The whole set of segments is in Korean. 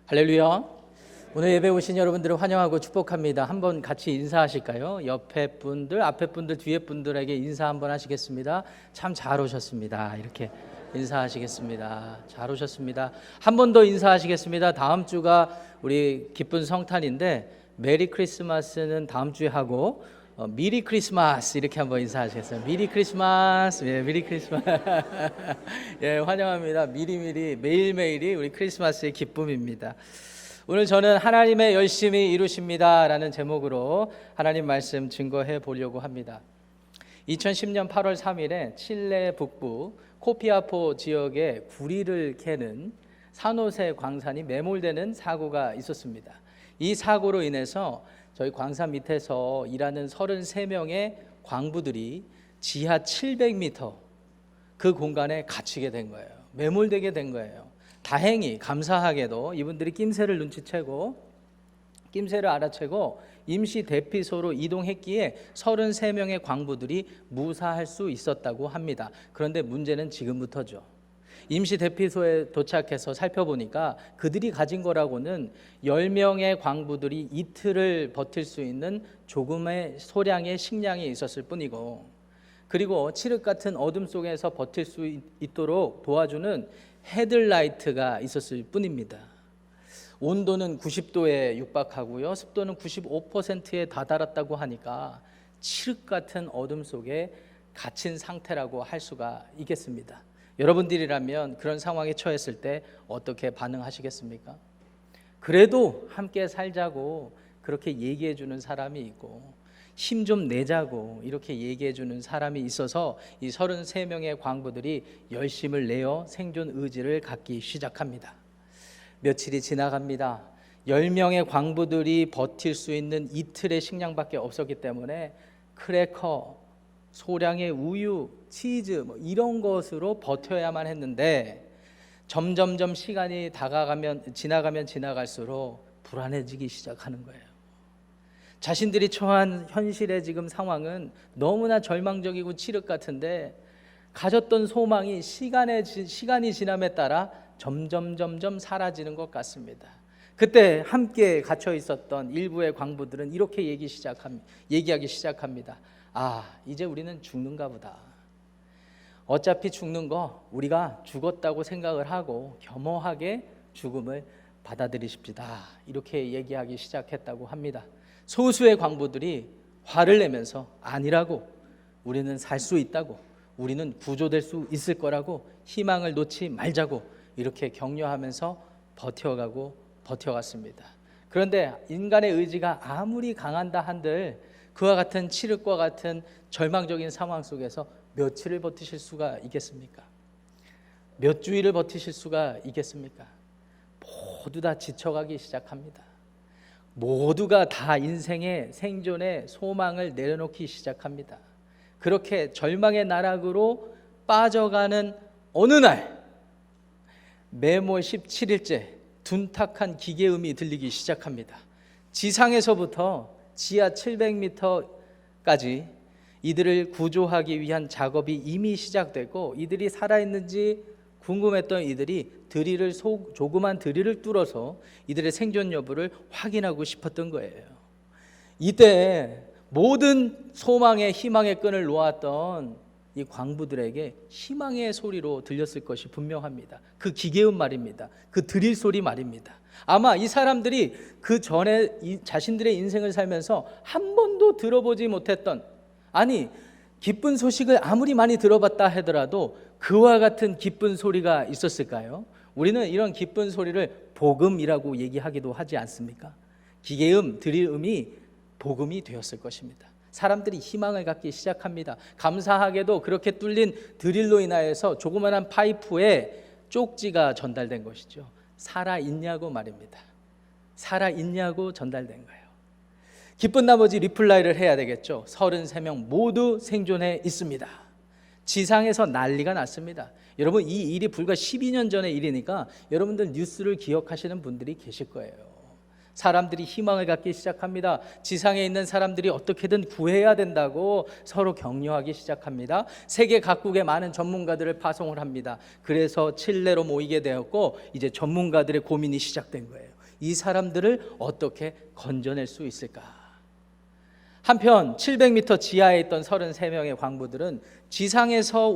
할렐루야. 오늘 예배 오신 여러분들을 환영하고 축복합니다. 한번 같이 인사하실까요? 옆에 분들, 앞에 분들, 뒤에 분들에게 인사 한번 하시겠습니다. 참 잘 오셨습니다. 이렇게 인사하시겠습니다. 잘 오셨습니다. 한 번 더 인사하시겠습니다. 다음 주가 우리 기쁜 성탄인데 메리 크리스마스는 다음 주에 하고 미리 크리스마스 이렇게 한번 인사하시겠어요? 미리 크리스마스. 예, 미리 크리스마스. 예, 환영합니다. 미리미리 매일매일이 우리 크리스마스의 기쁨입니다. 오늘 저는 하나님의 열심히 이루십니다 라는 제목으로 하나님 말씀 증거해 보려고 합니다. 2010년 8월 3일에 칠레 북부 코피아포 지역에 구리를 캐는 산호세 광산이 매몰되는 사고가 있었습니다. 이 사고로 인해서 저희 광산 밑에서 일하는 33명의 광부들이 지하 700m 그 공간에 갇히게 된 거예요. 매몰되게 된 거예요. 다행히 감사하게도 이분들이 낌새를 눈치채고 낌새를 알아채고 임시 대피소로 이동했기에 33명의 광부들이 무사할 수 있었다고 합니다. 그런데 문제는 지금부터죠. 임시 대피소에 도착해서 살펴보니까 그들이 가진 거라고는 10명의 광부들이 이틀을 버틸 수 있는 조금의 소량의 식량이 있었을 뿐이고, 그리고 칠흑 같은 어둠 속에서 버틸 수 있도록 도와주는 헤드라이트가 있었을 뿐입니다. 온도는 90도에 육박하고요, 습도는 95%에 다다랐다고 하니까 칠흑 같은 어둠 속에 갇힌 상태라고 할 수가 있겠습니다. 여러분들이라면 그런 상황에 처했을 때 어떻게 반응하시겠습니까? 그래도 함께 살자고 그렇게 얘기해 주는 사람이 있고, 힘 좀 내자고 이렇게 얘기해 주는 사람이 있어서 이 33명의 광부들이 열심을 내어 생존 의지를 갖기 시작합니다. 며칠이 지나갑니다. 10명의 광부들이 버틸 수 있는 이틀의 식량밖에 없었기 때문에 크래커, 소량의 우유, 치즈 이런 것으로 버텨야만 했는데, 점점점 시간이 지나가면 지나갈수록 불안해지기 시작하는 거예요. 자신들이 처한 현실의 지금 상황은 너무나 절망적이고 칠흑 같은데, 가졌던 소망이 시간이 지남에 따라 점점 사라지는 것 같습니다. 그때 함께 갇혀 있었던 일부의 광부들은 이렇게 얘기하기 시작합니다. 이제 우리는 죽는가 보다. 어차피 죽는 거 우리가 죽었다고 생각을 하고 겸허하게 죽음을 받아들이십시다. 이렇게 얘기하기 시작했다고 합니다. 소수의 광부들이 화를 내면서 아니라고, 우리는 살 수 있다고, 우리는 구조될 수 있을 거라고, 희망을 놓지 말자고 이렇게 격려하면서 버텨갔습니다. 그런데 인간의 의지가 아무리 강한다 한들 그와 같은 칠흑과 같은 절망적인 상황 속에서 며칠을 버티실 수가 있겠습니까? 몇 주일을 버티실 수가 있겠습니까? 모두 다 지쳐가기 시작합니다. 모두가 다 인생의 생존의 소망을 내려놓기 시작합니다. 그렇게 절망의 나락으로 빠져가는 어느 날, 매몰 17일째 둔탁한 기계음이 들리기 시작합니다. 지상에서부터 지하 700m까지 이들을 구조하기 위한 작업이 이미 시작됐고, 이들이 살아있는지 궁금했던 이들이 조그만 드릴을 뚫어서 이들의 생존 여부를 확인하고 싶었던 거예요. 이때 모든 소망의 희망의 끈을 놓았던 이 광부들에게 희망의 소리로 들렸을 것이 분명합니다. 그 기계음 말입니다. 그 드릴 소리 말입니다. 아마 이 사람들이 그 전에 자신들의 인생을 살면서 한 번도 들어보지 못했던, 기쁜 소식을 아무리 많이 들어봤다 하더라도 그와 같은 기쁜 소리가 있었을까요? 우리는 이런 기쁜 소리를 복음이라고 얘기하기도 하지 않습니까? 기계음, 드릴음이 복음이 되었을 것입니다. 사람들이 희망을 갖기 시작합니다. 감사하게도 그렇게 뚫린 드릴로 인하여서 조그마한 파이프에 쪽지가 전달된 것이죠. 살아있냐고 말입니다. 살아있냐고 전달된 거예요. 기쁜 나머지 리플라이를 해야 되겠죠. 33명 모두 생존해 있습니다. 지상에서 난리가 났습니다. 여러분, 이 일이 불과 12년 전의 일이니까 여러분들 뉴스를 기억하시는 분들이 계실 거예요. 사람들이 희망을 갖기 시작합니다. 지상에 있는 사람들이 어떻게든 구해야 된다고 서로 격려하기 시작합니다. 세계 각국의 많은 전문가들을 파송을 합니다. 그래서 칠레로 모이게 되었고, 이제 전문가들의 고민이 시작된 거예요. 이 사람들을 어떻게 건져낼 수 있을까? 한편 700m 지하에 있던 33명의 광부들은 지상에서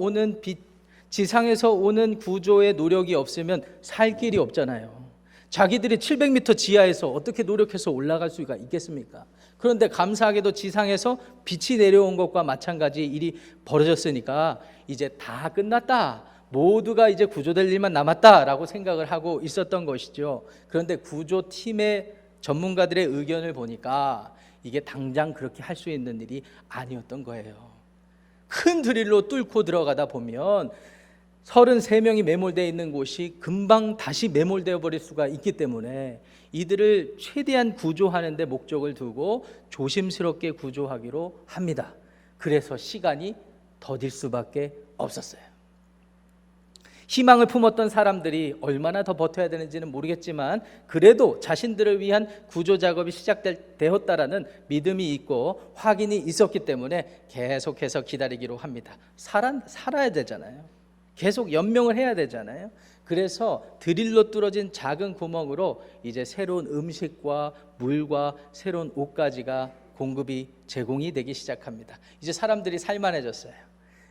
오는 구조의 노력이 없으면 살 길이 없잖아요. 자기들이 700m 지하에서 어떻게 노력해서 올라갈 수가 있겠습니까? 그런데 감사하게도 지상에서 빛이 내려온 것과 마찬가지 일이 벌어졌으니까 이제 다 끝났다, 모두가 이제 구조될 일만 남았다라고 생각을 하고 있었던 것이죠. 그런데 구조팀의 전문가들의 의견을 보니까 이게 당장 그렇게 할 수 있는 일이 아니었던 거예요. 큰 드릴로 뚫고 들어가다 보면 33명이 매몰되어 있는 곳이 금방 다시 매몰되어 버릴 수가 있기 때문에 이들을 최대한 구조하는 데 목적을 두고 조심스럽게 구조하기로 합니다. 그래서 시간이 더딜 수밖에 없었어요. 희망을 품었던 사람들이 얼마나 더 버텨야 되는지는 모르겠지만 그래도 자신들을 위한 구조 작업이 시작되었다라는 믿음이 있고 확인이 있었기 때문에 계속해서 기다리기로 합니다. 살아야 되잖아요. 계속 연명을 해야 되잖아요. 그래서 드릴로 뚫어진 작은 구멍으로 이제 새로운 음식과 물과 새로운 옷가지가 제공이 되기 시작합니다. 이제 사람들이 살만해졌어요.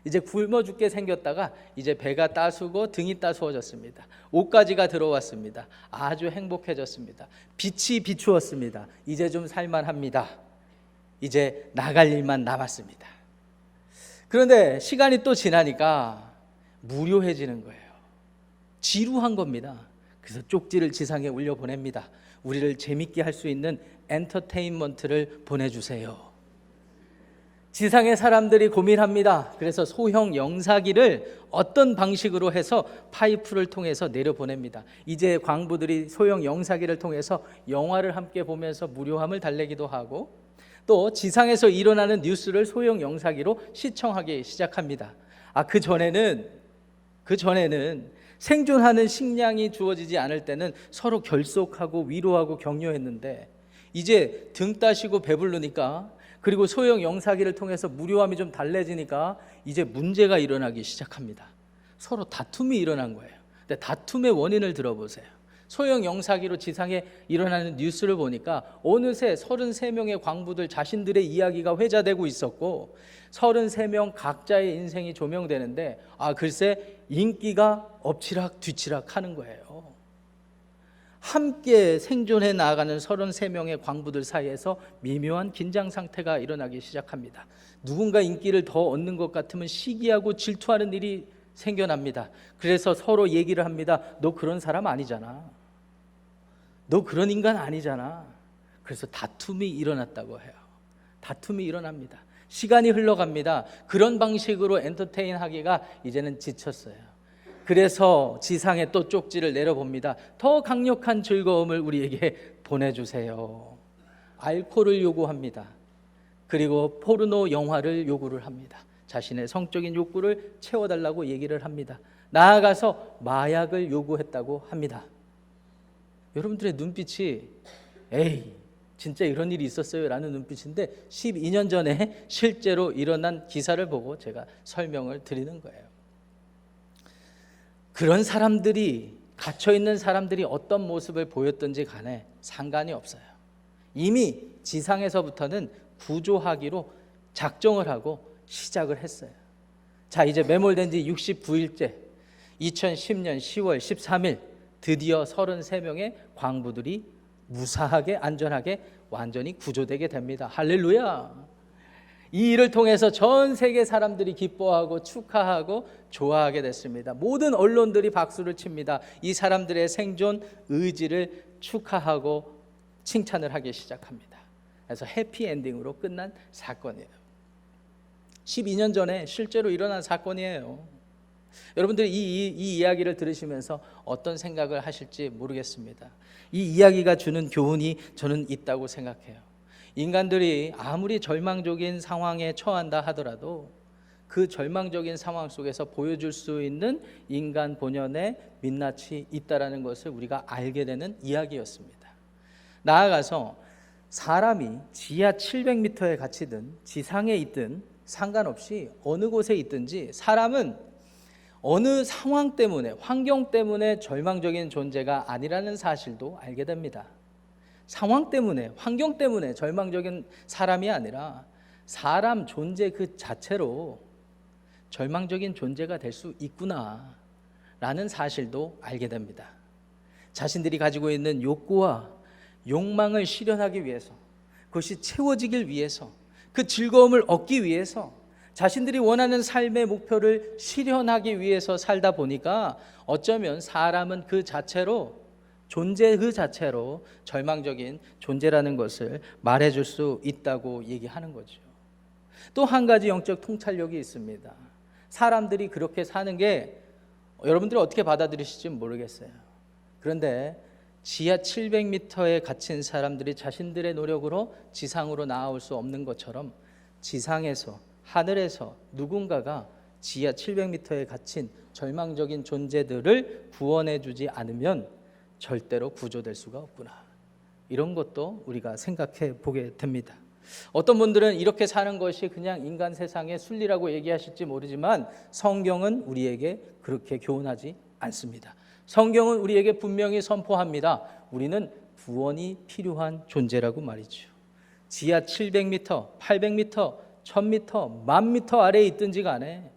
이제 굶어 죽게 생겼다가 이제 배가 따수고 등이 따스워졌습니다. 옷가지가 들어왔습니다. 아주 행복해졌습니다. 빛이 비추었습니다. 이제 좀 살만합니다. 이제 나갈 일만 남았습니다. 그런데 시간이 또 지나니까 무료해지는 거예요. 지루한 겁니다. 그래서 쪽지를 지상에 올려보냅니다. 우리를 재밌게 할 수 있는 엔터테인먼트를 보내주세요. 지상의 사람들이 고민합니다. 그래서 소형 영사기를 어떤 방식으로 해서 파이프를 통해서 내려보냅니다. 이제 광부들이 소형 영사기를 통해서 영화를 함께 보면서 무료함을 달래기도 하고 또 지상에서 일어나는 뉴스를 소형 영사기로 시청하기 시작합니다. 그 전에는 생존하는 식량이 주어지지 않을 때는 서로 결속하고 위로하고 격려했는데 이제 등 따시고 배부르니까 그리고 소형 영사기를 통해서 무료함이 좀 달래지니까 이제 문제가 일어나기 시작합니다. 서로 다툼이 일어난 거예요. 근데 다툼의 원인을 들어보세요. 소형 영사기로 지상에 일어나는 뉴스를 보니까 어느새 33명의 광부들 자신들의 이야기가 회자되고 있었고 33명 각자의 인생이 조명되는데 글쎄 인기가 엎치락 뒤치락 하는 거예요. 함께 생존해 나아가는 33명의 광부들 사이에서 미묘한 긴장 상태가 일어나기 시작합니다. 누군가 인기를 더 얻는 것 같으면 시기하고 질투하는 일이 생겨납니다. 그래서 서로 얘기를 합니다. 너 그런 사람 아니잖아. 너 그런 인간 아니잖아. 그래서 다툼이 일어났다고 해요. 다툼이 일어납니다. 시간이 흘러갑니다. 그런 방식으로 엔터테인 하기가 이제는 지쳤어요. 그래서 지상에 또 쪽지를 내려봅니다. 더 강력한 즐거움을 우리에게 보내주세요. 알코올을 요구합니다. 그리고 포르노 영화를 요구를 합니다. 자신의 성적인 욕구를 채워달라고 얘기를 합니다. 나아가서 마약을 요구했다고 합니다. 여러분들의 눈빛이 에이 진짜 이런 일이 있었어요 라는 눈빛인데 12년 전에 실제로 일어난 기사를 보고 제가 설명을 드리는 거예요. 그런 사람들이 갇혀있는 사람들이 어떤 모습을 보였든지 간에 상관이 없어요. 이미 지상에서부터는 구조하기로 작정을 하고 시작을 했어요. 자, 이제 매몰된 지 69일째 2010년 10월 13일 드디어 33명의 광부들이 무사하게 안전하게 완전히 구조되게 됩니다. 할렐루야. 이 일을 통해서 전 세계 사람들이 기뻐하고 축하하고 좋아하게 됐습니다. 모든 언론들이 박수를 칩니다. 이 사람들의 생존 의지를 축하하고 칭찬을 하기 시작합니다. 그래서 해피엔딩으로 끝난 사건이에요. 12년 전에 실제로 일어난 사건이에요. 여러분들이 이 이야기를 들으시면서 어떤 생각을 하실지 모르겠습니다. 이 이야기가 주는 교훈이 저는 있다고 생각해요. 인간들이 아무리 절망적인 상황에 처한다 하더라도 그 절망적인 상황 속에서 보여줄 수 있는 인간 본연의 민낯이 있다는 것을 우리가 알게 되는 이야기였습니다. 나아가서 사람이 지하 700m에 갇히든 지상에 있든 상관없이 어느 곳에 있든지 사람은 어느 상황 때문에 환경 때문에 절망적인 존재가 아니라는 사실도 알게 됩니다. 상황 때문에, 환경 때문에 절망적인 사람이 아니라 사람 존재 그 자체로 절망적인 존재가 될 수 있구나라는 사실도 알게 됩니다. 자신들이 가지고 있는 욕구와 욕망을 실현하기 위해서, 그것이 채워지길 위해서, 그 즐거움을 얻기 위해서, 자신들이 원하는 삶의 목표를 실현하기 위해서 살다 보니까 어쩌면 사람은 그 자체로, 존재 그 자체로 절망적인 존재라는 것을 말해줄 수 있다고 얘기하는 거죠. 또 한 가지 영적 통찰력이 있습니다. 사람들이 그렇게 사는 게 여러분들이 어떻게 받아들이실지 모르겠어요. 그런데 지하 700m에 갇힌 사람들이 자신들의 노력으로 지상으로 나아올 수 없는 것처럼 지상에서, 하늘에서 누군가가 지하 700m에 갇힌 절망적인 존재들을 구원해 주지 않으면 절대로 구조될 수가 없구나. 이런 것도 우리가 생각해 보게 됩니다. 어떤 분들은 이렇게 사는 것이 그냥 인간 세상의 순리라고 얘기하실지 모르지만 성경은 우리에게 그렇게 교훈하지 않습니다. 성경은 우리에게 분명히 선포합니다. 우리는 구원이 필요한 존재라고 말이죠. 지하 700m, 800m, 1000m, 10,000m 아래에 있든지 간에,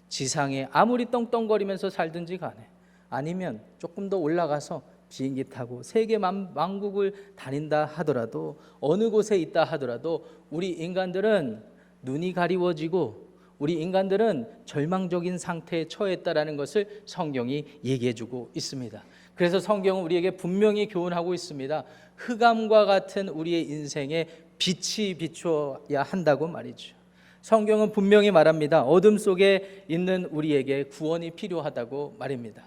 지상에 아무리 떵떵거리면서 살든지 간에, 아니면 조금 더 올라가서 비행기 타고 세계 만국을 다닌다 하더라도, 어느 곳에 있다 하더라도 우리 인간들은 눈이 가리워지고 우리 인간들은 절망적인 상태에 처했다라는 것을 성경이 얘기해주고 있습니다. 그래서 성경은 우리에게 분명히 교훈하고 있습니다. 흑암과 같은 우리의 인생에 빛이 비추어야 한다고 말이죠. 성경은 분명히 말합니다. 어둠 속에 있는 우리에게 구원이 필요하다고 말입니다.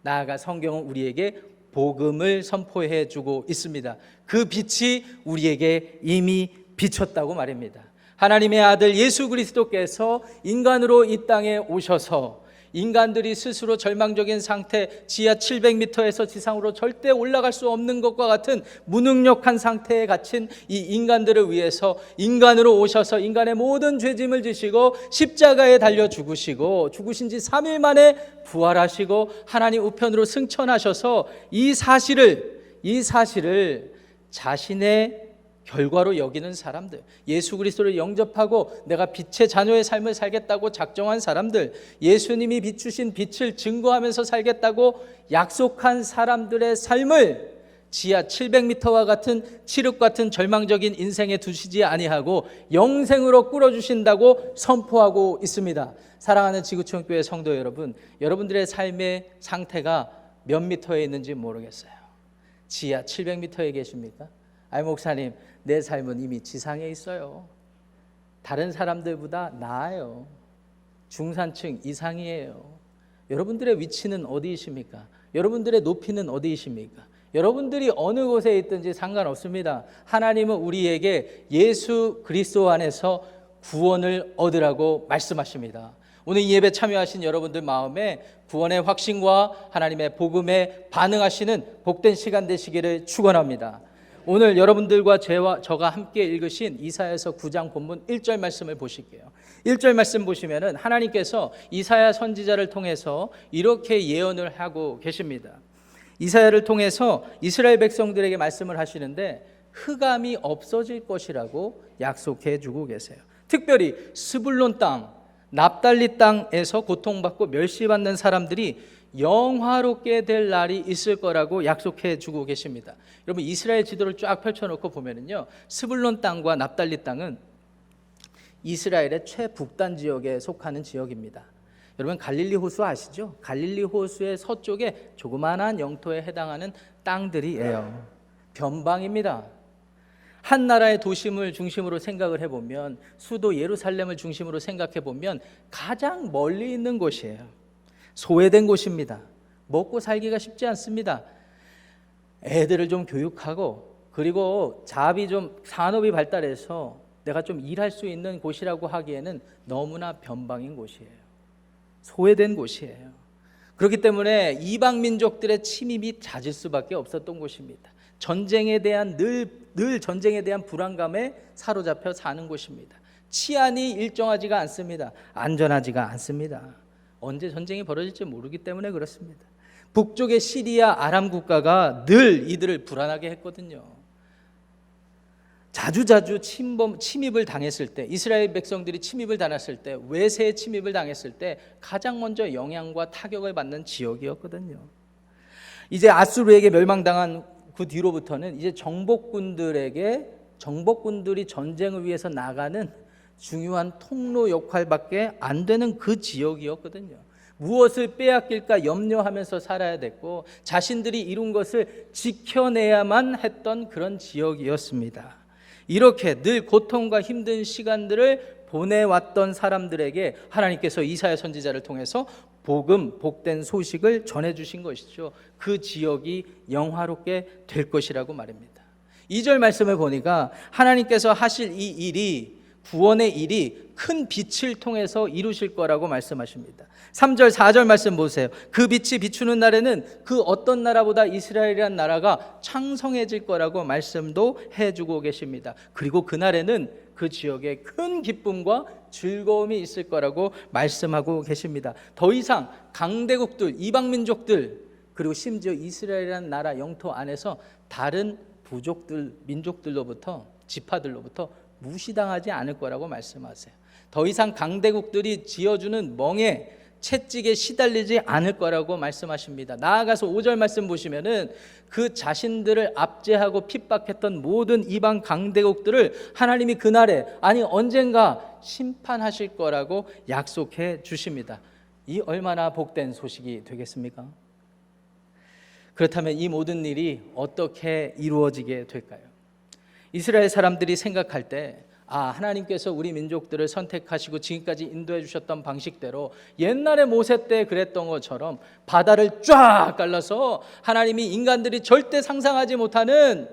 나아가 성경은 우리에게 복음을 선포해 주고 있습니다. 그 빛이 우리에게 이미 비쳤다고 말입니다. 하나님의 아들 예수 그리스도께서 인간으로 이 땅에 오셔서 인간들이 스스로 절망적인 상태, 지하 700m에서 지상으로 절대 올라갈 수 없는 것과 같은 무능력한 상태에 갇힌 이 인간들을 위해서 인간으로 오셔서 인간의 모든 죄짐을 지시고 십자가에 달려 죽으시고, 죽으신 지 3일 만에 부활하시고 하나님 우편으로 승천하셔서 이 사실을 자신의 결과로 여기는 사람들, 예수 그리스도를 영접하고 내가 빛의 자녀의 삶을 살겠다고 작정한 사람들, 예수님이 비추신 빛을 증거하면서 살겠다고 약속한 사람들의 삶을 지하 700m와 같은 칠흑 같은 절망적인 인생에 두시지 아니하고 영생으로 끌어주신다고 선포하고 있습니다. 사랑하는 지구촌교회 성도 여러분, 여러분들의 삶의 상태가 몇 미터에 있는지 모르겠어요. 지하 700m에 계십니까? 아이 목사님, 내 삶은 이미 지상에 있어요. 다른 사람들보다 나아요. 중산층 이상이에요. 여러분들의 위치는 어디이십니까? 여러분들의 높이는 어디이십니까? 여러분들이 어느 곳에 있든지 상관없습니다. 하나님은 우리에게 예수 그리스도 안에서 구원을 얻으라고 말씀하십니다. 오늘 이 예배 참여하신 여러분들 마음에 구원의 확신과 하나님의 복음에 반응하시는 복된 시간 되시기를 축원합니다. 오늘 여러분들과 저가 함께 읽으신 이사야서 9장 본문 1절 말씀을 보실게요. 1절 말씀 보시면은 하나님께서 이사야 선지자를 통해서 이렇게 예언을 하고 계십니다. 이사야를 통해서 이스라엘 백성들에게 말씀을 하시는데 흑암이 없어질 것이라고 약속해 주고 계세요. 특별히 스불론 땅, 납달리 땅에서 고통받고 멸시받는 사람들이 영화롭게 될 날이 있을 거라고 약속해 주고 계십니다. 여러분, 이스라엘 지도를 쫙 펼쳐놓고 보면은요, 스불론 땅과 납달리 땅은 이스라엘의 최북단 지역에 속하는 지역입니다. 여러분, 갈릴리 호수 아시죠? 갈릴리 호수의 서쪽에 조그마한 영토에 해당하는 땅들이에요. 변방입니다. 한 나라의 도심을 중심으로 생각을 해보면, 수도 예루살렘을 중심으로 생각해 보면 가장 멀리 있는 곳이에요. 소외된 곳입니다. 먹고 살기가 쉽지 않습니다. 애들을 좀 교육하고, 그리고 자비 좀 산업이 발달해서 내가 좀 일할 수 있는 곳이라고 하기에는 너무나 변방인 곳이에요. 소외된 곳이에요. 그렇기 때문에 이방 민족들의 침입이 잦을 수밖에 없었던 곳입니다. 전쟁에 대한 늘 전쟁에 대한 불안감에 사로잡혀 사는 곳입니다. 치안이 일정하지가 않습니다. 안전하지가 않습니다. 언제 전쟁이 벌어질지 모르기 때문에 그렇습니다. 북쪽의 시리아 아람 국가가 늘 이들을 불안하게 했거든요. 자주자주 침입을 당했을 때, 이스라엘 백성들이 침입을 당했을 때, 외세의 침입을 당했을 때 가장 먼저 영향과 타격을 받는 지역이었거든요. 이제 아수르에게 멸망당한 그 뒤로부터는 이제 정복군들이 전쟁을 위해서 나가는 중요한 통로 역할밖에 안 되는 그 지역이었거든요. 무엇을 빼앗길까 염려하면서 살아야 됐고, 자신들이 이룬 것을 지켜내야만 했던 그런 지역이었습니다. 이렇게 늘 고통과 힘든 시간들을 보내왔던 사람들에게 하나님께서 이사야 선지자를 통해서 복된 소식을 전해주신 것이죠. 그 지역이 영화롭게 될 것이라고 말입니다. 2절 말씀을 보니까 하나님께서 하실 이 일이, 구원의 일이 큰 빛을 통해서 이루실 거라고 말씀하십니다. 3절 4절 말씀 보세요. 그 빛이 비추는 날에는 그 어떤 나라보다 이스라엘이라는 나라가 창성해질 거라고 말씀도 해주고 계십니다. 그리고 그날에는 그 지역에 큰 기쁨과 즐거움이 있을 거라고 말씀하고 계십니다. 더 이상 강대국들, 이방민족들, 그리고 심지어 이스라엘이라는 나라 영토 안에서 다른 부족들, 민족들로부터, 지파들로부터 무시당하지 않을 거라고 말씀하세요. 더 이상 강대국들이 지어주는 멍에 채찍에 시달리지 않을 거라고 말씀하십니다. 나아가서 5절 말씀 보시면은 그 자신들을 압제하고 핍박했던 모든 이방 강대국들을 하나님이 그날에, 아니 언젠가 심판하실 거라고 약속해 주십니다. 이 얼마나 복된 소식이 되겠습니까? 그렇다면 이 모든 일이 어떻게 이루어지게 될까요? 이스라엘 사람들이 생각할 때, 하나님께서 우리 민족들을 선택하시고 지금까지 인도해 주셨던 방식대로 옛날에 모세 때 그랬던 것처럼 바다를 쫙 갈라서 하나님이 인간들이 절대 상상하지 못하는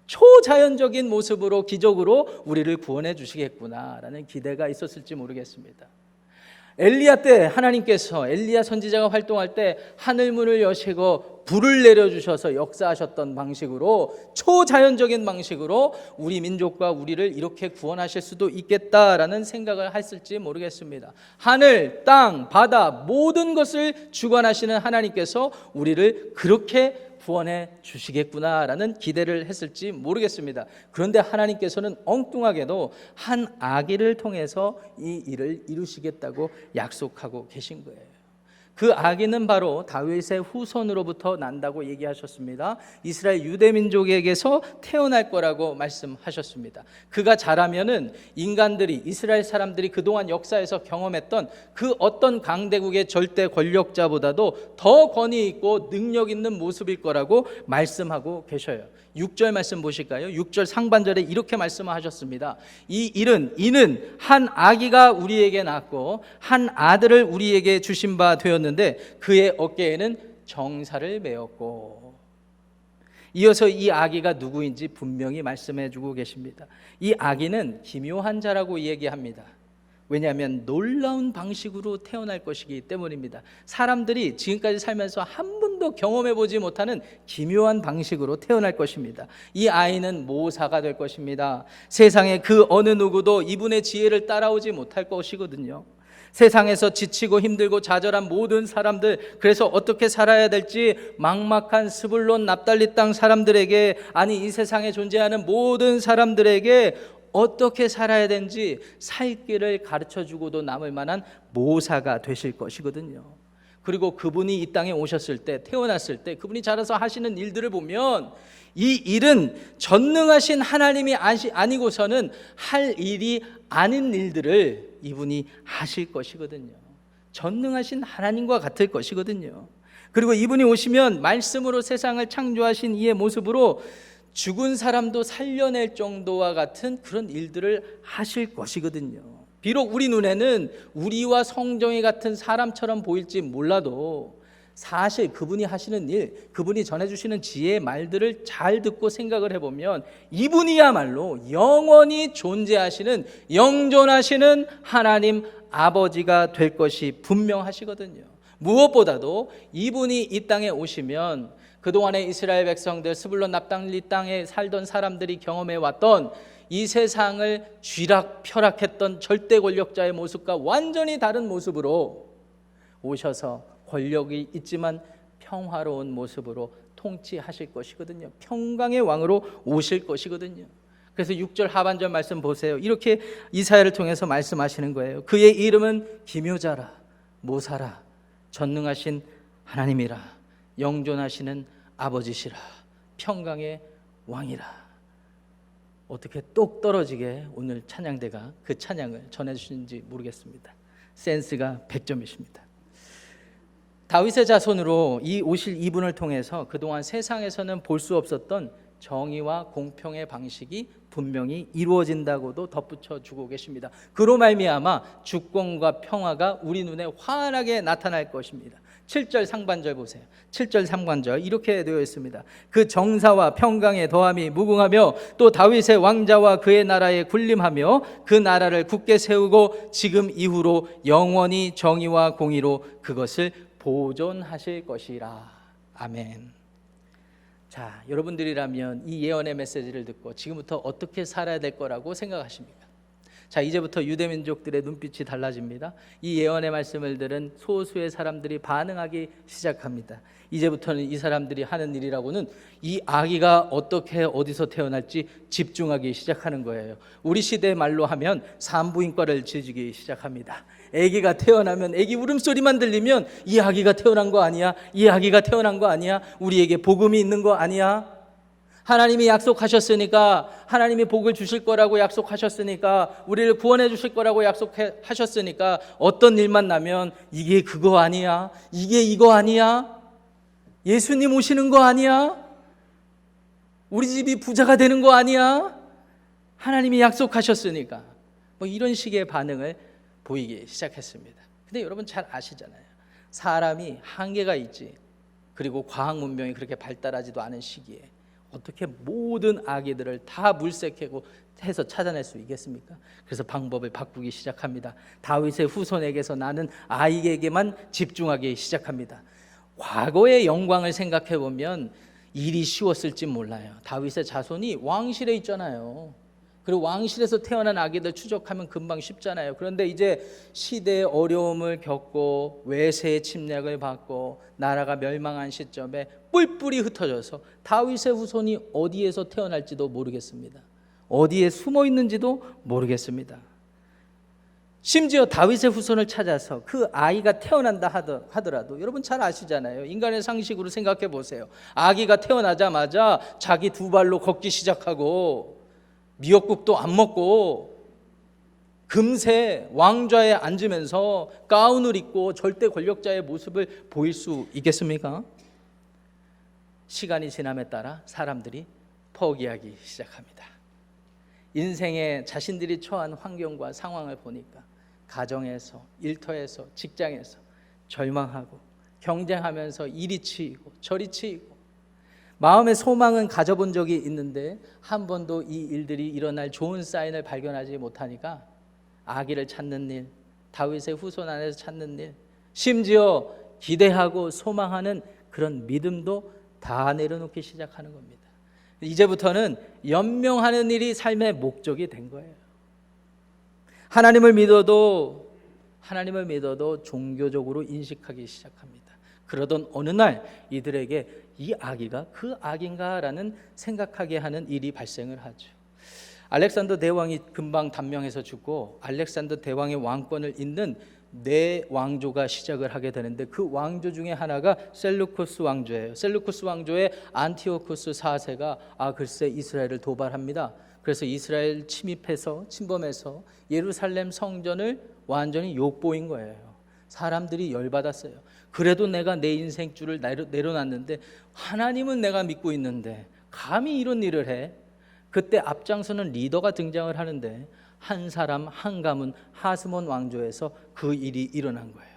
초자연적인 모습으로, 기적으로 우리를 구원해 주시겠구나라는 기대가 있었을지 모르겠습니다. 엘리야 때 하나님께서, 엘리야 선지자가 활동할 때 하늘문을 여시고 불을 내려주셔서 역사하셨던 방식으로, 초자연적인 방식으로 우리 민족과 우리를 이렇게 구원하실 수도 있겠다라는 생각을 했을지 모르겠습니다. 하늘, 땅, 바다 모든 것을 주관하시는 하나님께서 우리를 그렇게 구원해 주시겠구나라는 기대를 했을지 모르겠습니다. 그런데 하나님께서는 엉뚱하게도 한 아기를 통해서 이 일을 이루시겠다고 약속하고 계신 거예요. 그 아기는 바로 다윗의 후손으로부터 난다고 얘기하셨습니다. 이스라엘 유대민족에게서 태어날 거라고 말씀하셨습니다. 그가 자라면은 인간들이, 이스라엘 사람들이 그동안 역사에서 경험했던 그 어떤 강대국의 절대 권력자보다도 더 권위 있고 능력 있는 모습일 거라고 말씀하고 계셔요. 6절 말씀 보실까요? 6절 상반절에 이렇게 말씀하셨습니다. 이는 한 아기가 우리에게 낳고 한 아들을 우리에게 주신 바 되었는데 그의 어깨에는 정사를 메었고. 이어서 이 아기가 누구인지 분명히 말씀해 주고 계십니다. 이 아기는 기묘한 자라고 얘기합니다. 왜냐하면 놀라운 방식으로 태어날 것이기 때문입니다. 사람들이 지금까지 살면서 한 번도 경험해 보지 못하는 기묘한 방식으로 태어날 것입니다. 이 아이는 모사가 될 것입니다. 세상에 그 어느 누구도 이분의 지혜를 따라오지 못할 것이거든요. 세상에서 지치고 힘들고 좌절한 모든 사람들, 그래서 어떻게 살아야 될지 막막한 스불론 납달리 땅 사람들에게, 아니 이 세상에 존재하는 모든 사람들에게 어떻게 살아야 되는지 살 길을 가르쳐주고도 남을 만한 모사가 되실 것이거든요. 그리고 그분이 이 땅에 오셨을 때, 태어났을 때 그분이 자라서 하시는 일들을 보면 이 일은 전능하신 하나님이 아니고서는 할 일이 아닌 일들을 이분이 하실 것이거든요. 전능하신 하나님과 같을 것이거든요. 그리고 이분이 오시면 말씀으로 세상을 창조하신 이의 모습으로 죽은 사람도 살려낼 정도와 같은 그런 일들을 하실 것이거든요. 비록 우리 눈에는 우리와 성정이 같은 사람처럼 보일지 몰라도 사실 그분이 하시는 일, 그분이 전해주시는 지혜의 말들을 잘 듣고 생각을 해보면 이분이야말로 영원히 존재하시는, 영존하시는 하나님 아버지가 될 것이 분명하시거든요. 무엇보다도 이분이 이 땅에 오시면 그동안의 이스라엘 백성들, 스불론 납달리 땅에 살던 사람들이 경험해왔던 이 세상을 쥐락펴락했던 절대 권력자의 모습과 완전히 다른 모습으로 오셔서 권력이 있지만 평화로운 모습으로 통치하실 것이거든요. 평강의 왕으로 오실 것이거든요. 그래서 6절 하반절 말씀 보세요. 이렇게 이사야를 통해서 말씀하시는 거예요. 그의 이름은 기묘자라, 모사라, 전능하신 하나님이라, 영존하시는 아버지시라, 평강의 왕이라. 어떻게 똑 떨어지게 오늘 찬양대가 그 찬양을 전해주시는지 모르겠습니다. 센스가 100점이십니다. 다윗의 자손으로 오실 이분을 통해서 그동안 세상에서는 볼 수 없었던 정의와 공평의 방식이 분명히 이루어진다고도 덧붙여 주고 계십니다. 그로 말미암아 주권과 평화가 우리 눈에 환하게 나타날 것입니다. 7절 상반절 보세요. 7절 상반절 이렇게 되어 있습니다. 그 정사와 평강의 더함이 무궁하며 또 다윗의 왕자와 그의 나라에 군림하며 그 나라를 굳게 세우고 지금 이후로 영원히 정의와 공의로 그것을 보존하실 것이라. 아멘. 자, 여러분들이라면 이 예언의 메시지를 듣고 지금부터 어떻게 살아야 될 거라고 생각하십니까? 자, 이제부터 유대민족들의 눈빛이 달라집니다. 이 예언의 말씀을 들은 소수의 사람들이 반응하기 시작합니다. 이제부터는 이 사람들이 하는 일이라고는 이 아기가 어떻게 어디서 태어날지 집중하기 시작하는 거예요. 우리 시대 말로 하면 산부인과를 지지기 시작합니다. 아기가 태어나면 아기 울음소리만 들리면 이 아기가 태어난 거 아니야? 이 아기가 태어난 거 아니야? 우리에게 복음이 있는 거 아니야? 하나님이 약속하셨으니까, 하나님이 복을 주실 거라고 약속하셨으니까, 우리를 구원해 주실 거라고 약속하셨으니까 어떤 일만 나면 이게 그거 아니야? 이게 이거 아니야? 예수님 오시는 거 아니야? 우리 집이 부자가 되는 거 아니야? 하나님이 약속하셨으니까. 뭐 이런 식의 반응을 보이기 시작했습니다. 근데 여러분 잘 아시잖아요. 사람이 한계가 있지, 그리고 과학 문명이 그렇게 발달하지도 않은 시기에 어떻게 모든 아기들을 다 물색하고 해서 찾아낼 수 있겠습니까? 그래서 방법을 바꾸기 시작합니다. 다윗의 후손에게서 나는 아이에게만 집중하기 시작합니다. 과거의 영광을 생각해 보면 일이 쉬웠을지 몰라요. 다윗의 자손이 왕실에 있잖아요. 그리고 왕실에서 태어난 아기들 추적하면 금방 쉽잖아요. 그런데 이제 시대의 어려움을 겪고 외세의 침략을 받고 나라가 멸망한 시점에 뿔뿔이 흩어져서 다윗의 후손이 어디에서 태어날지도 모르겠습니다. 어디에 숨어 있는지도 모르겠습니다. 심지어 다윗의 후손을 찾아서 그 아이가 태어난다 하더라도 여러분 잘 아시잖아요. 인간의 상식으로 생각해 보세요. 아기가 태어나자마자 자기 두 발로 걷기 시작하고 미역국도 안 먹고 금세 왕좌에 앉으면서 가운을 입고 절대 권력자의 모습을 보일 수 있겠습니까? 시간이 지남에 따라 사람들이 포기하기 시작합니다. 인생에 자신들이 처한 환경과 상황을 보니까 가정에서, 일터에서, 직장에서 절망하고 경쟁하면서 이리 치이고 저리 치이고 마음의 소망은 가져본 적이 있는데 한 번도 이 일들이 일어날 좋은 사인을 발견하지 못하니까 아기를 찾는 일, 다윗의 후손 안에서 찾는 일, 심지어 기대하고 소망하는 그런 믿음도 다 내려놓기 시작하는 겁니다. 이제부터는 연명하는 일이 삶의 목적이 된 거예요. 하나님을 믿어도 종교적으로 인식하기 시작합니다. 그러던 어느 날 이들에게 이 아기가 그 아기인가라는 생각하게 하는 일이 발생을 하죠. 알렉산더 대왕이 금방 단명해서 죽고 알렉산더 대왕의 왕권을 잇는 네 왕조가 시작을 하게 되는데 그 왕조 중에 하나가 셀루쿠스 왕조예요. 셀루쿠스 왕조의 안티오쿠스 4세가 글쎄 이스라엘을 도발합니다. 그래서 이스라엘 침범해서 예루살렘 성전을 완전히 욕보인 거예요. 사람들이 열받았어요. 그래도 내가 내 인생줄을 내려놨는데 하나님은 내가 믿고 있는데 감히 이런 일을 해? 그때 앞장서는 리더가 등장을 하는데 한 사람 한 가문 하스몬 왕조에서 그 일이 일어난 거예요.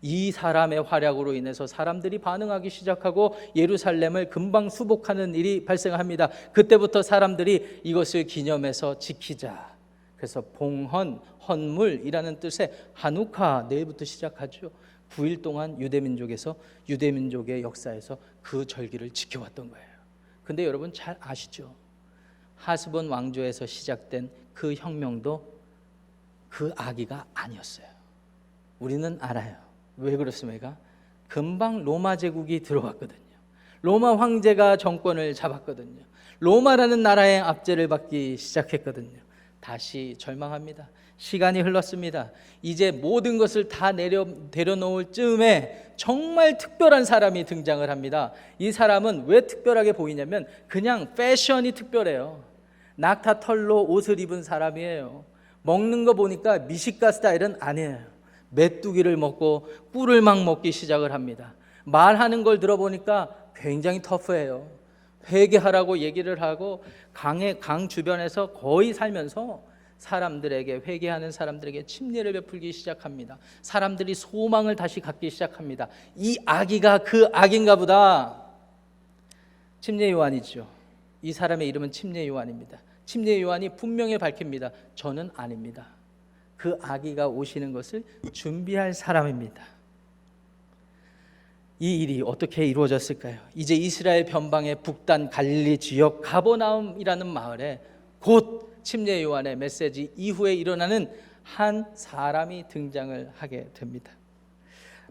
이 사람의 활약으로 인해서 사람들이 반응하기 시작하고 예루살렘을 금방 수복하는 일이 발생합니다. 그때부터 사람들이 이것을 기념해서 지키자. 그래서 봉헌, 헌물이라는 뜻의 하누카 내일부터 시작하죠. 9일 동안 유대민족의 역사에서 그 절기를 지켜왔던 거예요. 근데 여러분 잘 아시죠? 하스본 왕조에서 시작된 그 혁명도 그 아기가 아니었어요. 우리는 알아요. 왜 그렇습니까? 금방 로마 제국이 들어왔거든요. 로마 황제가 정권을 잡았거든요. 로마라는 나라의 압제를 받기 시작했거든요. 다시 절망합니다. 시간이 흘렀습니다. 이제 모든 것을 다 내려놓을 즈음에 정말 특별한 사람이 등장을 합니다. 이 사람은 왜 특별하게 보이냐면 그냥 패션이 특별해요. 낙타 털로 옷을 입은 사람이에요. 먹는 거 보니까 미식가 스타일은 아니에요. 메뚜기를 먹고 꿀을 막 먹기 시작을 합니다. 말하는 걸 들어보니까 굉장히 터프해요. 회개하라고 얘기를 하고 강 주변에서 거의 살면서 사람들에게, 회개하는 사람들에게 침례를 베풀기 시작합니다. 사람들이 소망을 다시 갖기 시작합니다. 이 아기가 그 아기인가 보다. 침례 요한이죠. 이 사람의 이름은 침례 요한입니다. 침례 요한이 분명히 밝힙니다. 저는 아닙니다. 그 아기가 오시는 것을 준비할 사람입니다. 이 일이 어떻게 이루어졌을까요? 이제 이스라엘 변방의 북단 갈릴리 지역 가버나움이라는 마을에 곧 침례 요한의 메시지 이후에 일어나는 한 사람이 등장을 하게 됩니다.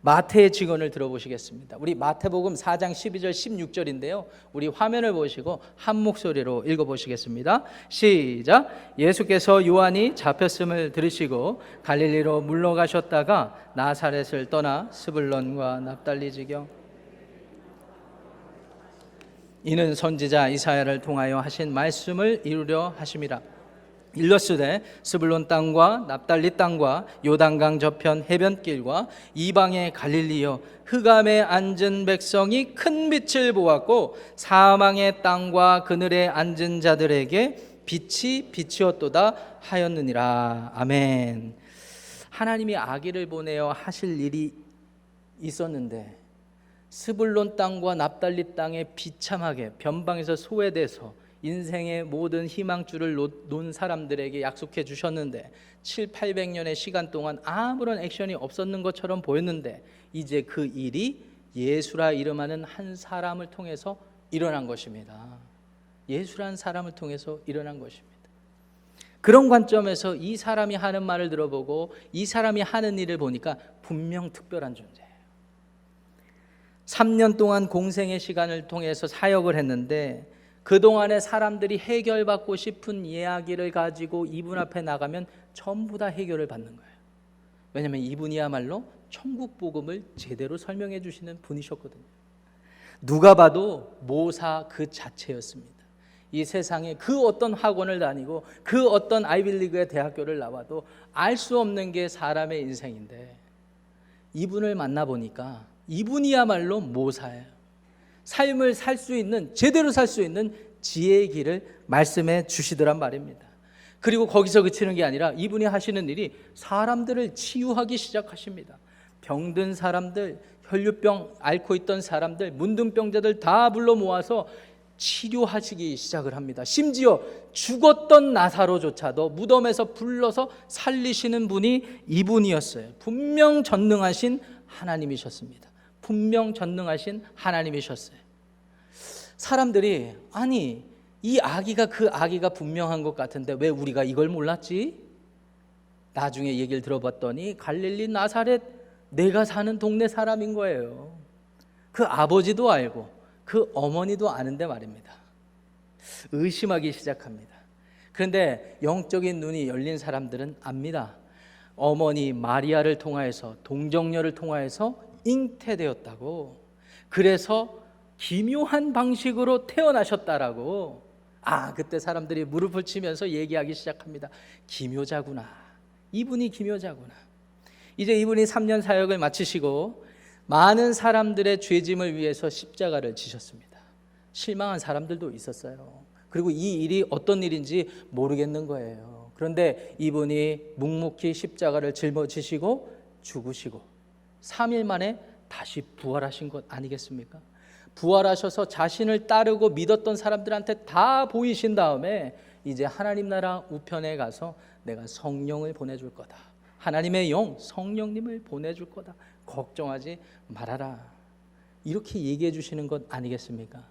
마태의 증언을 들어보시겠습니다. 우리 마태복음 4장 12절 16절인데요. 우리 화면을 보시고 한 목소리로 읽어보시겠습니다. 시작. 예수께서 요한이 잡혔음을 들으시고 갈릴리로 물러가셨다가 나사렛을 떠나 스불론과 납달리 지경 이는 선지자 이사야를 통하여 하신 말씀을 이루려 하심이라. 일러스되 스불론 땅과 납달리 땅과 요단강 저편 해변길과 이방의 갈릴리여 흑암에 앉은 백성이 큰 빛을 보았고 사망의 땅과 그늘에 앉은 자들에게 빛이 빛이었도다 하였느니라. 아멘. 하나님이 아기를 보내어 하실 일이 있었는데 스불론 땅과 납달리 땅에 비참하게 변방에서 소외돼서 인생의 모든 희망줄을 놓은 사람들에게 약속해 주셨는데 700~800년의 시간 동안 아무런 액션이 없었는 것처럼 보였는데 이제 그 일이 예수라 이름하는 한 사람을 통해서 일어난 것입니다. 예수라는 사람을 통해서 일어난 것입니다. 그런 관점에서 이 사람이 하는 말을 들어보고 이 사람이 하는 일을 보니까 분명 특별한 존재예요. 3년 동안 공생의 시간을 통해서 사역을 했는데 그동안에 사람들이 해결받고 싶은 이야기를 가지고 이분 앞에 나가면 전부 다 해결을 받는 거예요. 왜냐하면 이분이야말로 천국 복음을 제대로 설명해 주시는 분이셨거든요. 누가 봐도 모사 그 자체였습니다. 이 세상에 그 어떤 학원을 다니고 그 어떤 아이빌리그의 대학교를 나와도 알 수 없는 게 사람의 인생인데 이분을 만나보니까 이분이야말로 모사예요. 삶을 살 수 있는, 제대로 살 수 있는 지혜의 길을 말씀해 주시더란 말입니다. 그리고 거기서 그치는 게 아니라 이분이 하시는 일이 사람들을 치유하기 시작하십니다. 병든 사람들, 혈류병 앓고 있던 사람들, 문둥병자들 다 불러 모아서 치료하시기 시작을 합니다. 심지어 죽었던 나사로조차도 무덤에서 불러서 살리시는 분이 이분이었어요. 분명 전능하신 하나님이셨습니다. 분명 전능하신 하나님이셨어요. 사람들이 아니 이 아기가 그 아기가 분명한 것 같은데 왜 우리가 이걸 몰랐지? 나중에 얘기를 들어봤더니 갈릴리 나사렛 내가 사는 동네 사람인 거예요. 그 아버지도 알고 그 어머니도 아는데 말입니다. 의심하기 시작합니다. 그런데 영적인 눈이 열린 사람들은 압니다. 어머니 마리아를 통하여서 동정녀를 통하여서 잉태되었다고, 그래서 기묘한 방식으로 태어나셨다라고. 그때 사람들이 무릎을 치면서 얘기하기 시작합니다. 기묘자구나. 이분이 기묘자구나. 이제 이분이 3년 사역을 마치시고 많은 사람들의 죄짐을 위해서 십자가를 지셨습니다. 실망한 사람들도 있었어요. 그리고 이 일이 어떤 일인지 모르겠는 거예요. 그런데 이분이 묵묵히 십자가를 짊어지시고 죽으시고 3일 만에 다시 부활하신 것 아니겠습니까? 부활하셔서 자신을 따르고 믿었던 사람들한테 다 보이신 다음에 이제 하나님 나라 우편에 가서 내가 성령을 보내줄 거다. 하나님의 영 성령님을 보내줄 거다. 걱정하지 말아라. 이렇게 얘기해 주시는 것 아니겠습니까?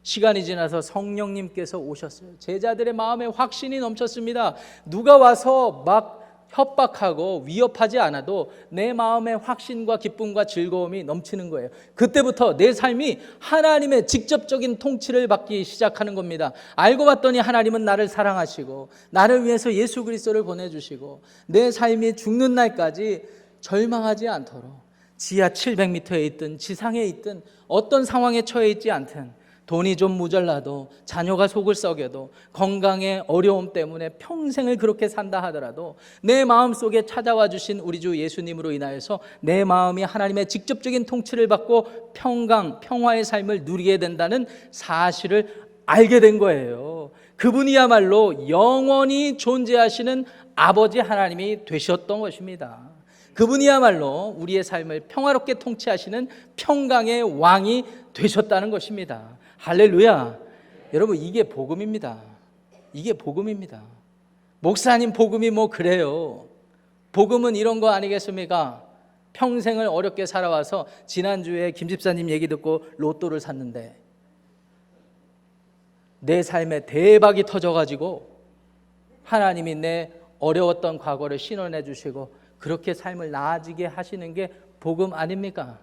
시간이 지나서 성령님께서 오셨어요. 제자들의 마음에 확신이 넘쳤습니다. 누가 와서 막 협박하고 위협하지 않아도 내 마음에 확신과 기쁨과 즐거움이 넘치는 거예요. 그때부터 내 삶이 하나님의 직접적인 통치를 받기 시작하는 겁니다. 알고 봤더니 하나님은 나를 사랑하시고 나를 위해서 예수 그리스도를 보내주시고 내 삶이 죽는 날까지 절망하지 않도록 지하 700m에 있든 지상에 있든 어떤 상황에 처해 있지 않든 돈이 좀 모자라도 자녀가 속을 썩여도 건강의 어려움 때문에 평생을 그렇게 산다 하더라도 내 마음속에 찾아와 주신 우리 주 예수님으로 인하여서 내 마음이 하나님의 직접적인 통치를 받고 평화의 삶을 누리게 된다는 사실을 알게 된 거예요. 그분이야말로 영원히 존재하시는 아버지 하나님이 되셨던 것입니다. 그분이야말로 우리의 삶을 평화롭게 통치하시는 평강의 왕이 되셨다는 것입니다. 할렐루야. 여러분, 이게 복음입니다. 이게 복음입니다. 목사님, 복음이 뭐 그래요? 복음은 이런 거 아니겠습니까? 평생을 어렵게 살아와서 지난주에 김 집사님 얘기 듣고 로또를 샀는데 내 삶에 대박이 터져가지고 하나님이 내 어려웠던 과거를 신원해 주시고 그렇게 삶을 나아지게 하시는 게 복음 아닙니까?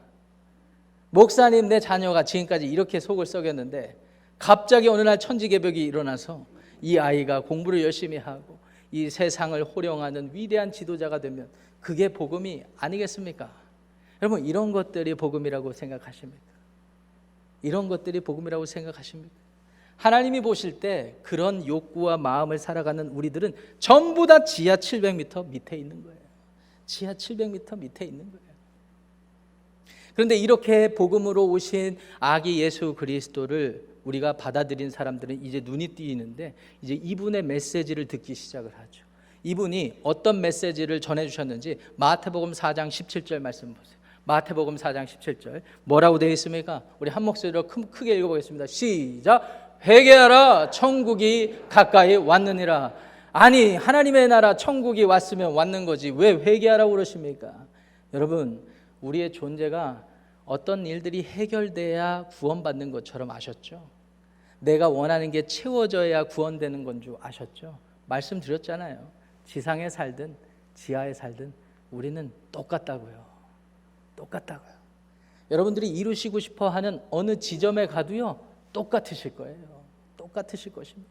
목사님, 내 자녀가 지금까지 이렇게 속을 썩였는데 갑자기 어느 날 천지개벽이 일어나서 이 아이가 공부를 열심히 하고 이 세상을 호령하는 위대한 지도자가 되면 그게 복음이 아니겠습니까? 여러분, 이런 것들이 복음이라고 생각하십니까? 이런 것들이 복음이라고 생각하십니까? 하나님이 보실 때 그런 욕구와 마음을 살아가는 우리들은 전부 다 지하 700m 밑에 있는 거예요. 지하 700m 밑에 있는 거예요. 그런데 이렇게 복음으로 오신 아기 예수 그리스도를 우리가 받아들인 사람들은 이제 눈이 띄이는데 이제 이분의 메시지를 듣기 시작을 하죠. 이분이 어떤 메시지를 전해주셨는지 마태복음 4장 17절 말씀 보세요. 마태복음 4장 17절 뭐라고 되어 있습니까? 우리 한 목소리로 크게 읽어보겠습니다. 시작. 회개하라, 천국이 가까이 왔느니라. 아니, 하나님의 나라 천국이 왔으면 왔는 거지 왜 회개하라고 그러십니까? 여러분, 우리의 존재가 어떤 일들이 해결돼야 구원받는 것처럼 아셨죠? 내가 원하는 게 채워져야 구원되는 건 줄 아셨죠? 말씀드렸잖아요. 지상에 살든 지하에 살든 우리는 똑같다고요. 똑같다고요. 여러분들이 이루시고 싶어 하는 어느 지점에 가도요, 똑같으실 거예요. 똑같으실 것입니다.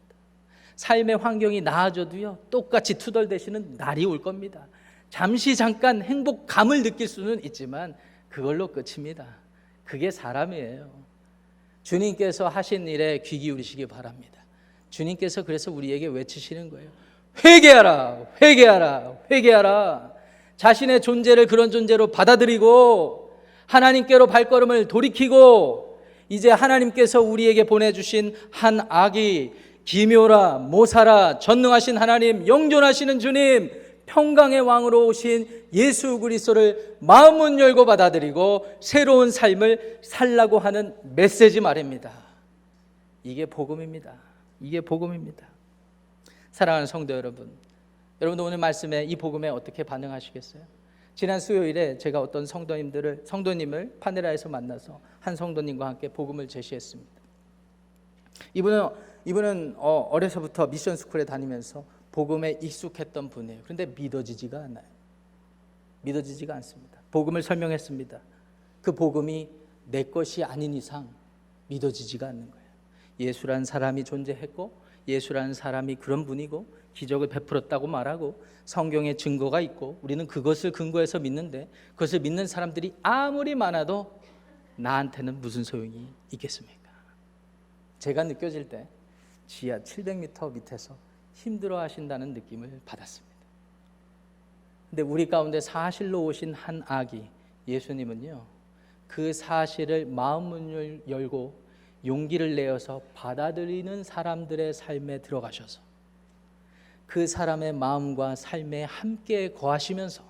삶의 환경이 나아져도요, 똑같이 투덜대시는 날이 올 겁니다. 잠시 잠깐 행복감을 느낄 수는 있지만 그걸로 끝입니다. 그게 사람이에요. 주님께서 하신 일에 귀 기울이시기 바랍니다. 주님께서 그래서 우리에게 외치시는 거예요. 회개하라, 회개하라, 회개하라. 자신의 존재를 그런 존재로 받아들이고 하나님께로 발걸음을 돌이키고 이제 하나님께서 우리에게 보내주신 한 아기, 기묘라, 모사라, 전능하신 하나님, 영존하시는 주님, 평강의 왕으로 오신 예수 그리스도를 마음문 열고 받아들이고 새로운 삶을 살라고 하는 메시지 말입니다. 이게 복음입니다. 이게 복음입니다. 사랑하는 성도 여러분, 여러분도 오늘 말씀에 이 복음에 어떻게 반응하시겠어요? 지난 수요일에 제가 어떤 성도님을 파네라에서 만나서 한 성도님과 함께 복음을 제시했습니다. 이분은 어려서부터 미션 스쿨에 다니면서 복음에 익숙했던 분이에요. 그런데 믿어지지가 않아요. 믿어지지가 않습니다. 복음을 설명했습니다. 그 복음이 내 것이 아닌 이상 믿어지지가 않는 거예요. 예수라는 사람이 존재했고 예수라는 사람이 그런 분이고 기적을 베풀었다고 말하고 성경에 증거가 있고 우리는 그것을 근거해서 믿는데 그것을 믿는 사람들이 아무리 많아도 나한테는 무슨 소용이 있겠습니까? 제가 느껴질 때 지하 700m 밑에서 힘들어 하신다는 느낌을 받았습니다. 근데 우리 가운데 사실로 오신 한 아기 예수님은요, 그 사실을 마음문을 열고 용기를 내어서 받아들이는 사람들의 삶에 들어가셔서 그 사람의 마음과 삶에 함께 거하시면서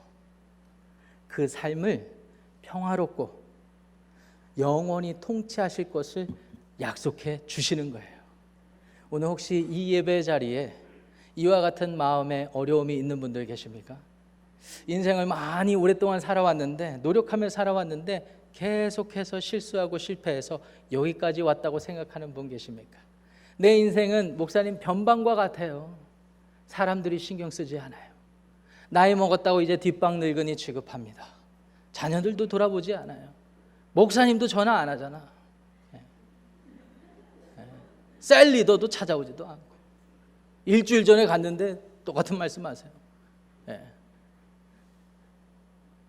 그 삶을 평화롭고 영원히 통치하실 것을 약속해 주시는 거예요. 오늘 혹시 이 예배 자리에 이와 같은 마음에 어려움이 있는 분들 계십니까? 인생을 많이 오랫동안 살아왔는데 노력하며 살아왔는데 계속해서 실수하고 실패해서 여기까지 왔다고 생각하는 분 계십니까? 내 인생은 목사님 변방과 같아요. 사람들이 신경 쓰지 않아요. 나이 먹었다고 이제 뒷방 늙은이 취급합니다. 자녀들도 돌아보지 않아요. 목사님도 전화 안 하잖아. 셀 리더도 찾아오지도 않고. 일주일 전에 갔는데 똑같은 말씀하세요.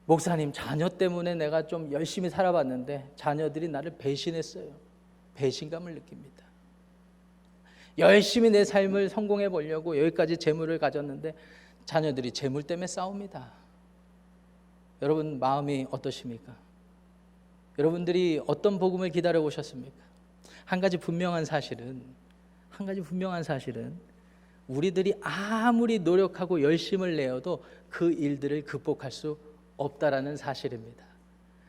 목사님, 자녀 때문에 내가 좀 열심히 살아봤는데 자녀들이 나를 배신했어요. 배신감을 느낍니다. 열심히 내 삶을 성공해 보려고 여기까지 재물을 가졌는데 자녀들이 재물 때문에 싸웁니다. 여러분 마음이 어떠십니까? 여러분들이 어떤 복음을 기다려 오셨습니까? 한 가지 분명한 사실은 우리들이 아무리 노력하고 열심을 내어도 그 일들을 극복할 수 없다라는 사실입니다.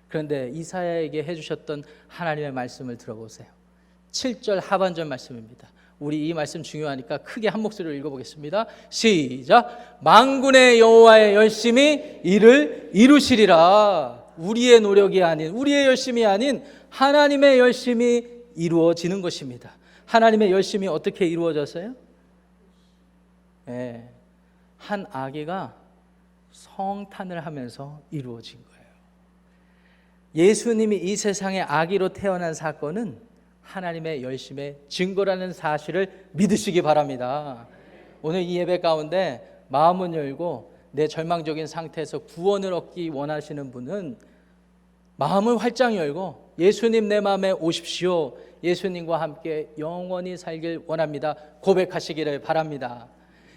그런데 이사야에게 해주셨던 하나님의 말씀을 들어보세요. 7절 하반절 말씀입니다. 우리 이 말씀 중요하니까 크게 한 목소리로 읽어보겠습니다. 시작. 만군의 여호와의 열심히 이를 이루시리라. 우리의 노력이 아닌, 우리의 열심이 아닌 하나님의 열심이 이루어지는 것입니다. 하나님의 열심이 어떻게 이루어졌어요? 한 아기가 성탄을 하면서 이루어진 거예요. 예수님이 이 세상에 아기로 태어난 사건은 하나님의 열심의 증거라는 사실을 믿으시기 바랍니다. 오늘 이 예배 가운데 마음을 열고 내 절망적인 상태에서 구원을 얻기 원하시는 분은 마음을 활짝 열고 예수님 내 마음에 오십시오. 예수님과 함께 영원히 살길 원합니다. 고백하시기를 바랍니다.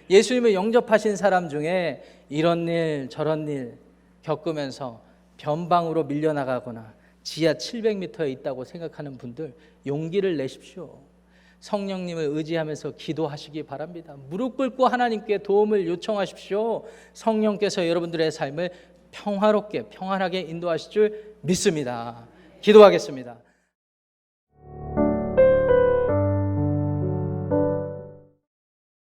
예수님을 영접하신 사람 중에 이런 일 저런 일 겪으면서 변방으로 밀려나가거나 지하 700m에 있다고 생각하는 분들 용기를 내십시오. 성령님을 의지하면서 기도하시기 바랍니다. 무릎 꿇고 하나님께 도움을 요청하십시오. 성령께서 여러분들의 삶을 평화롭게 평안하게 인도하실 줄 믿습니다. 기도하겠습니다.